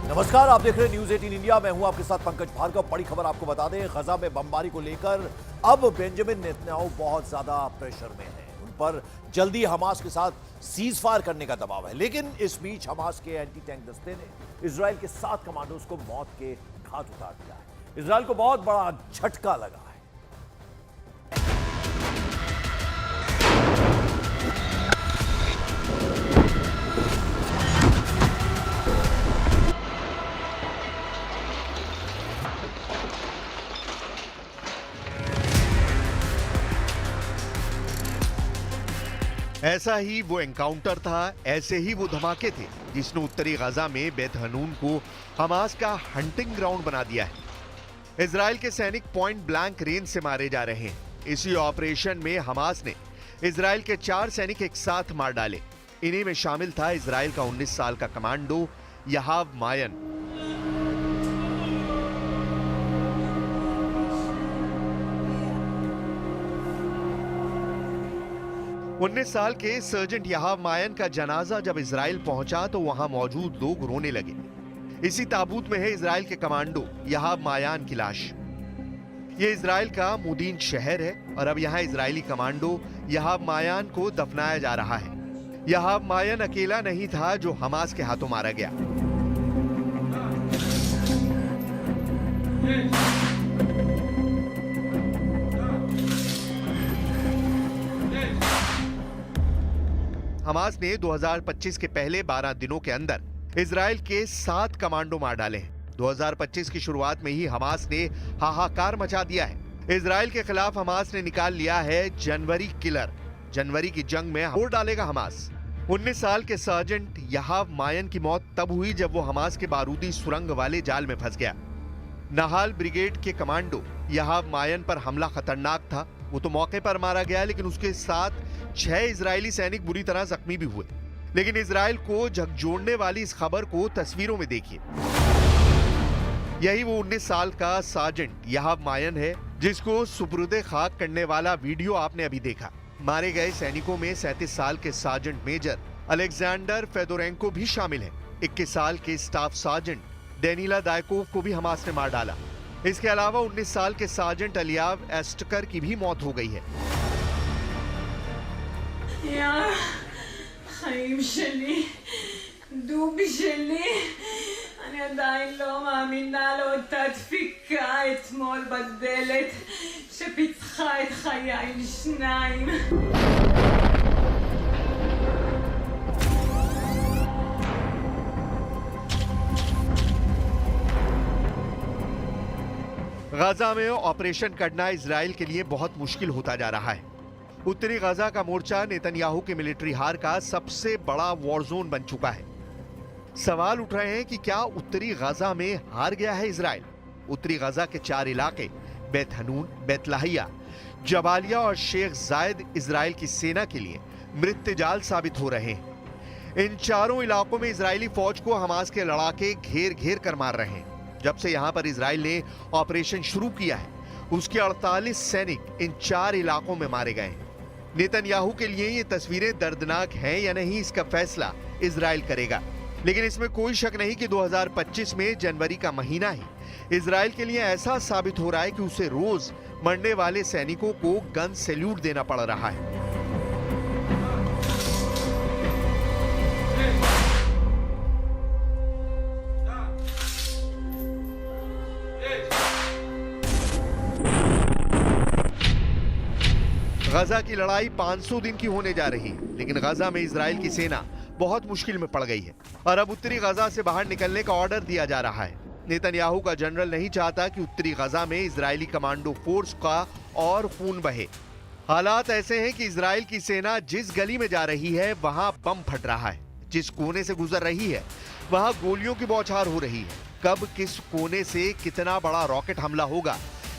नमस्कार, आप देख रहे हैं न्यूज 18 इंडिया। मैं हूं आपके साथ पंकज भार्गव। बड़ी खबर आपको बता दें, गजा में बमबारी को लेकर अब बेंजामिन नेतन्याहू बहुत ज्यादा प्रेशर में हैं। उन पर जल्दी हमास के साथ सीज फायर करने का दबाव है, लेकिन इस बीच हमास के एंटी टैंक दस्ते ने इजराइल के 7 कमांडोज को मौत के घाट उतार दिया है। इजराइल को बहुत बड़ा झटका लगा है। ऐसा ही वो एनकाउंटर था, ऐसे ही वो धमाके थे जिसने उत्तरी गजा में बेत हनून को हमास का हंटिंग ग्राउंड बना दिया है। इजराइल के सैनिक पॉइंट ब्लैंक रेंज से मारे जा रहे हैं। इसी ऑपरेशन में हमास ने इजराइल के 4 सैनिक एक साथ मार डाले। इन्हीं में शामिल था इजराइल का 19 साल का कमांडो याहाव मायन। 19 साल के सर्जेंट याहाव मायन का जनाजा जब इजराइल पहुंचा तो वहां मौजूद लोग रोने लगे। इसी ताबूत में है इजराइल के कमांडो याहाव मायन की लाश। ये इजराइल का मुदीन शहर है और अब यहां इजरायली कमांडो याहाव मायन को दफनाया जा रहा है। याहाव मायन अकेला नहीं था जो हमास के हाथों मारा गया। हमास ने 2025 के पहले 12 दिनों के अंदर इजराइल के 7 कमांडो मार डाले हैं। 2025 की शुरुआत में ही हमास ने हाहाकार मचा दिया है। इजराइल के खिलाफ हमास ने निकाल लिया है जनवरी किलर। जनवरी की जंग में वोट डालेगा हमास। 19 साल के सर्जेंट याहाव मायन की मौत तब हुई जब वो हमास के बारूदी सुरंग वाले जाल में फंस गया। नहाल ब्रिगेड के कमांडो याहाव मायन पर हमला खतरनाक था। वो तो मौके पर मारा गया, लेकिन उसके साथ 6 इजरायली सैनिक बुरी तरह जख्मी भी हुए। लेकिन इजराइल को झकझोरने वाली इस खबर को तस्वीरों में देखिए। यही वो 19 साल का सर्जेंट याहाव मायन है जिसको सुपुर्दे खाक करने वाला वीडियो आपने अभी देखा। मारे गए सैनिकों में 37 साल के सर्जेंट मेजर अलेक्जेंडर फेदोरेंको भी शामिल है। 21 साल के स्टाफ सर्जेंट डेनिला दायकोव को भी हमास ने मार डाला। इसके अलावा 19 साल के सर्जेंट अलियाव एस्टकर की भी मौत हो गई है। यार, חיים שלי, דובי שלי, אני עדיין לא מאמינה לאותה דפיקה אתמול בדלת שפיצחה את חיי לשניים. गजा में ऑपरेशन करना इजराइल के लिए बहुत मुश्किल होता जा रहा है। उत्तरी गजा का मोर्चा नेतन्याहू की मिलिट्री हार का सबसे बड़ा वॉर जोन बन चुका है। सवाल उठ रहे हैं कि क्या उत्तरी गजा में हार गया है इजराइल? उत्तरी गजा के 4 इलाके बेत हनून, बेत लाहिया, जबालिया और शेख जायद इजराइल की सेना के लिए मृत्युजाल साबित हो रहे हैं। इन चारों इलाकों में इजरायली फौज को हमास के लड़ाके घेर घेर कर मार रहे हैं। जब से यहां पर इजराइल ने ऑपरेशन शुरू किया है, उसके 48 सैनिक इन 4 इलाकों में मारे गए हैं। नेतन्याहू के लिए ये तस्वीरें दर्दनाक हैं या नहीं, इसका फैसला इजराइल करेगा। लेकिन इसमें कोई शक नहीं कि 2025 में जनवरी का महीना ही इजराइल के लिए ऐसा साबित हो रहा है कि उसे रोज मरने वाले सैनिकों को गन सैल्यूट देना पड़ रहा है। गजा की लड़ाई 500 दिन की होने जा रही है, लेकिन गजा में इजराइल की सेना बहुत मुश्किल में पड़ गई है और अब उत्तरी गजा से बाहर निकलने का ऑर्डर दिया जा रहा है। नेतन्याहू का जनरल नहीं चाहता कि उत्तरी गजा में इजरायली कमांडो फोर्स का और खून बहे। हालात ऐसे हैं कि इजराइल की सेना जिस गली में जा रही है वहां बम फट रहा है, जिस कोने से गुजर रही है वहां गोलियों की बौछार हो रही है। कब किस कोने से कितना बड़ा रॉकेट हमला होगा,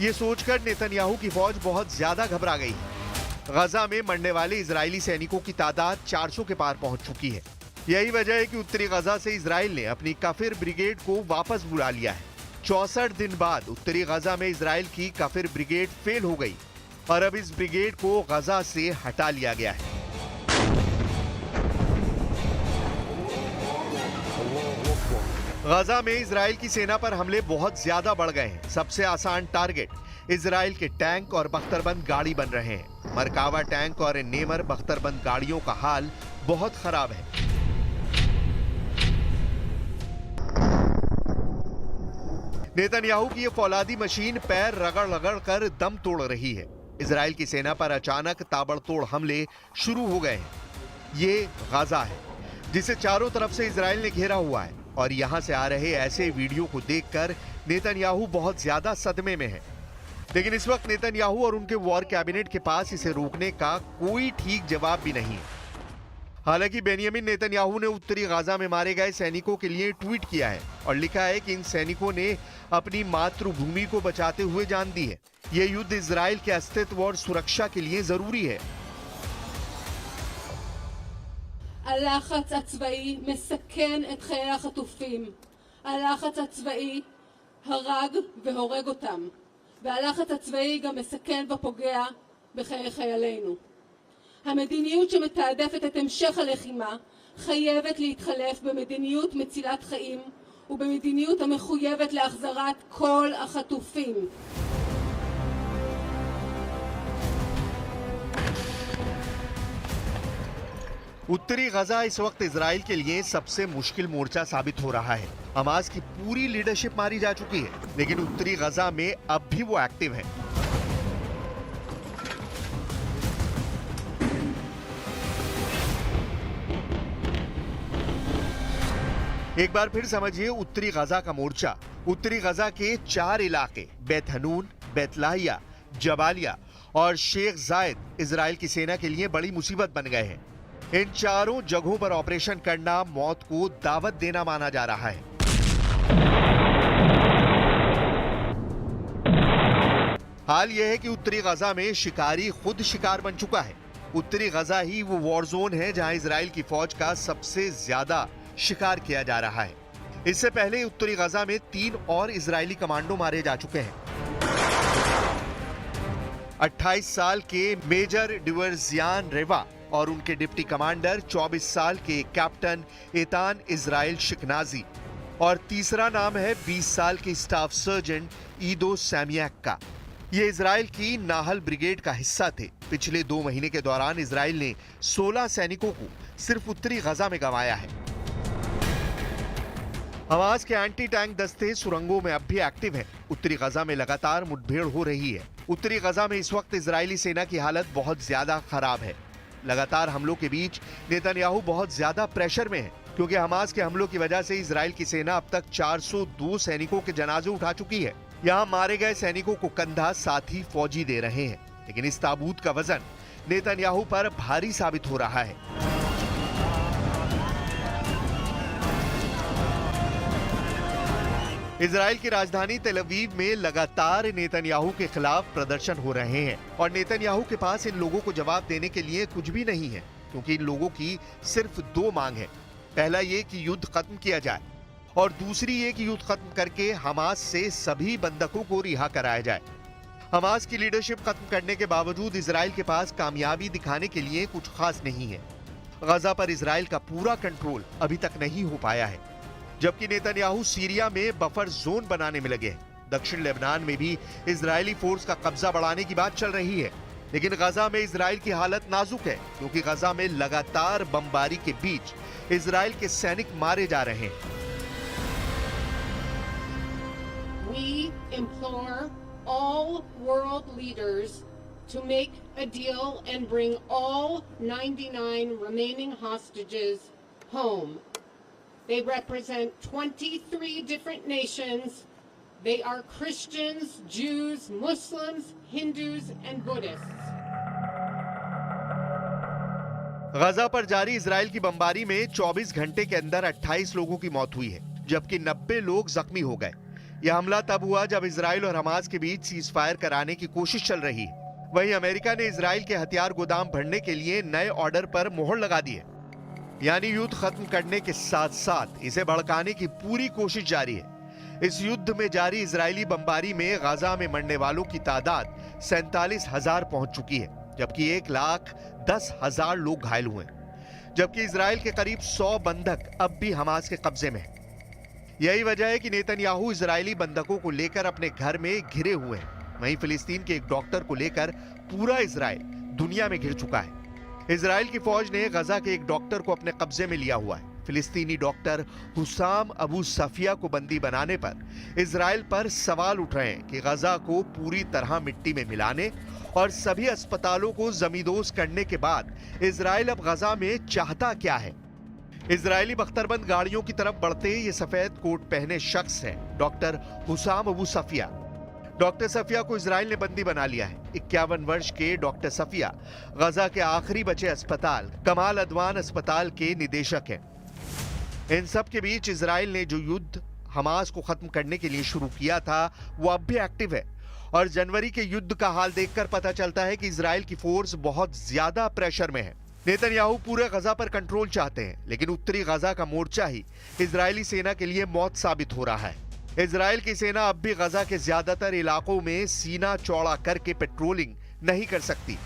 ये सोचकर नेतन्याहू की फौज बहुत ज्यादा घबरा गई है। गजा में मरने वाले इजरायली सैनिकों की तादाद 400 के पार पहुंच चुकी है। यही वजह है कि उत्तरी गजा से इजराइल ने अपनी काफिर ब्रिगेड को वापस बुला लिया है। 64 दिन बाद उत्तरी गजा में इजराइल की काफिर ब्रिगेड फेल हो गई और अब इस ब्रिगेड को गजा से हटा लिया गया है। गाजा में इजराइल की सेना पर हमले बहुत ज्यादा बढ़ गए हैं। सबसे आसान टारगेट इजराइल के टैंक और बख्तरबंद गाड़ी बन रहे हैं। मरकावा टैंक और नेमर बख्तरबंद गाड़ियों का हाल बहुत खराब है। नेतन्याहू की ये फौलादी मशीन पैर रगड़ रगड़ कर दम तोड़ रही है। इजराइल की सेना पर अचानक ताबड़तोड़ हमले शुरू हो गए हैं। ये गाजा है जिसे चारों तरफ से इजराइल ने घेरा हुआ है और यहां से आ रहे ऐसे वीडियो को देखकर नेतन्याहू बहुत ज्यादा सदमे में है। लेकिन इस वक्त नेतन्याहू और उनके वॉर कैबिनेट के पास इसे रोकने का कोई ठीक जवाब भी नहीं है। हालांकि बेनियामिन नेतन्याहू ने उत्तरी गाजा में मारे गए सैनिकों के लिए ट्वीट किया है और लिखा है कि इन सैनिकों ने अपनी मातृभूमि को बचाते हुए जान दी है। यह युद्ध इजराइल के अस्तित्व और सुरक्षा के लिए जरूरी है। הלחץ הצבאי מסכן את חיי החטופים. הלחץ הצבאי הרג והורג אותם. והלחץ הצבאי גם מסכן ופוגע בחיי חיילינו. המדיניות שמתעדפת את המשך הלחימה חייבת להתחלף במדיניות מצילת חיים ובמדיניות המחויבת להחזרת כל החטופים. उत्तरी गजा इस वक्त इजराइल के लिए सबसे मुश्किल मोर्चा साबित हो रहा है। हमास की पूरी लीडरशिप मारी जा चुकी है, लेकिन उत्तरी गजा में अब भी वो एक्टिव है। एक बार फिर समझिए उत्तरी गजा का मोर्चा। उत्तरी गजा के 4 इलाके बैत हनून, बैतलाहिया, जबालिया और शेख जायद इजराइल की सेना के लिए बड़ी मुसीबत बन गए हैं। इन चारों जगहों पर ऑपरेशन करना मौत को दावत देना माना जा रहा है। हाल यह है कि उत्तरी गजा में शिकारी खुद शिकार बन चुका है। उत्तरी गजा ही वो वॉर जोन है जहां इजराइल की फौज का सबसे ज्यादा शिकार किया जा रहा है। इससे पहले उत्तरी गजा में 3 और इजरायली कमांडो मारे जा चुके हैं। 28 साल के मेजर डिवर्जियान रेवा और उनके डिप्टी कमांडर 24 साल के कैप्टन एतान इजराइल शिकनाजी और तीसरा नाम है 20 साल के स्टाफ सर्जन ईदो सैमियाक का। ये इजराइल की नाहल ब्रिगेड का हिस्सा थे। पिछले 2 महीने के दौरान इजराइल ने 16 सैनिकों को सिर्फ उत्तरी गजा में गंवाया है। हमास के एंटी टैंक दस्ते सुरंगों में अब भी एक्टिव हैं। उत्तरी गजा में लगातार मुठभेड़ हो रही है। उत्तरी गजा में इस वक्त इजरायली सेना की हालत बहुत ज्यादा खराब है। लगातार हमलों के बीच नेतन्याहू बहुत ज्यादा प्रेशर में है, क्योंकि हमास के हमलों की वजह से इजराइल की सेना अब तक 402 सैनिकों के जनाजे उठा चुकी है। यहाँ मारे गए सैनिकों को कंधा साथी फौजी दे रहे हैं, लेकिन इस ताबूत का वजन नेतन्याहू पर भारी साबित हो रहा है। इजराइल की राजधानी तेल अवीव में लगातार नेतन्याहू के खिलाफ प्रदर्शन हो रहे हैं और नेतन्याहू के पास इन लोगों को जवाब देने के लिए कुछ भी नहीं है, क्योंकि इन लोगों की सिर्फ 2 मांग है। पहला ये कि युद्ध खत्म किया जाए और दूसरी ये कि युद्ध खत्म करके हमास से सभी बंधकों को रिहा कराया जाए। हमास की लीडरशिप खत्म करने के बावजूद इजराइल के पास कामयाबी दिखाने के लिए कुछ खास नहीं है। गजा पर इजराइल का पूरा कंट्रोल अभी तक नहीं हो पाया है, जबकि नेतन्याहू सीरिया में बफर जोन बनाने में लगे हैं। दक्षिण लेबनान में भी इजरायली फोर्स का कब्जा बढ़ाने की बात चल रही है, लेकिन गजा में इजराइल की हालत नाजुक है, क्योंकि गजा में लगातार बमबारी के बीच इजराइल के सैनिक मारे जा रहे हैं। We implore all world leaders to make a deal and bring all 99 remaining hostages home. They represent 23 different nations. They are Christians, Jews, Muslims, Hindus, and Buddhists. गजा पर जारी इजराइल की बमबारी में 24 घंटे के अंदर 28 लोगों की मौत हुई है, जबकि 90 लोग जख्मी हो गए। यह हमला तब हुआ जब इजराइल और हमास के बीच सीज फायर कराने की कोशिश चल रही है। वहीं अमेरिका ने इजराइल के हथियार गोदाम भरने के लिए नए ऑर्डर पर मोहर लगा दी है। यानी युद्ध खत्म करने के साथ साथ इसे भड़काने की पूरी कोशिश जारी है। इस युद्ध में जारी इजरायली बमबारी में गजा में मरने वालों की तादाद 47,000 पहुंच चुकी है, जबकि 1,10,000 लोग घायल हुए हैं। जबकि इजराइल के करीब 100 बंधक अब भी हमास के कब्जे में हैं। यही वजह है कि नेतन्याहू इजरायली बंधकों को लेकर अपने घर में घिरे हुए हैं। वहीं फिलिस्तीन के एक डॉक्टर को लेकर पूरा इजराइल दुनिया में घिर चुका है। इजराइल की फौज ने गजा के एक डॉक्टर को अपने कब्जे में लिया हुआ है। फिलिस्तीनी डॉक्टर हुसाम अबू सफिया को बंदी बनाने पर इजराइल पर सवाल उठ रहे हैं कि गजा को पूरी तरह मिट्टी में मिलाने और सभी अस्पतालों को जमींदोज करने के बाद इजराइल अब गजा में चाहता क्या है। इजरायली बख्तरबंद गाड़ियों की तरफ बढ़ते ये सफेद कोट पहने शख्स है डॉक्टर हुसाम अबू सफिया। डॉक्टर सफिया को इजराइल ने बंदी बना लिया है। 51 वर्ष के डॉक्टर सफिया गजा के आखिरी बचे अस्पताल कमाल अदवान अस्पताल के निदेशक हैं। इन सब के बीच इजराइल ने जो युद्ध हमास को खत्म करने के लिए शुरू किया था वो अब भी एक्टिव है और जनवरी के युद्ध का हाल देखकर पता चलता है कि इजराइल की फोर्स बहुत ज्यादा प्रेशर में है। नेतन्याहू पूरे गजा पर कंट्रोल चाहते हैं, लेकिन उत्तरी गजा का मोर्चा ही इजरायली सेना के लिए मौत साबित हो रहा है। इजराइल की सेना अब भी गजा के ज्यादातर इलाकों में सीना चौड़ा करके पेट्रोलिंग नहीं कर सकती।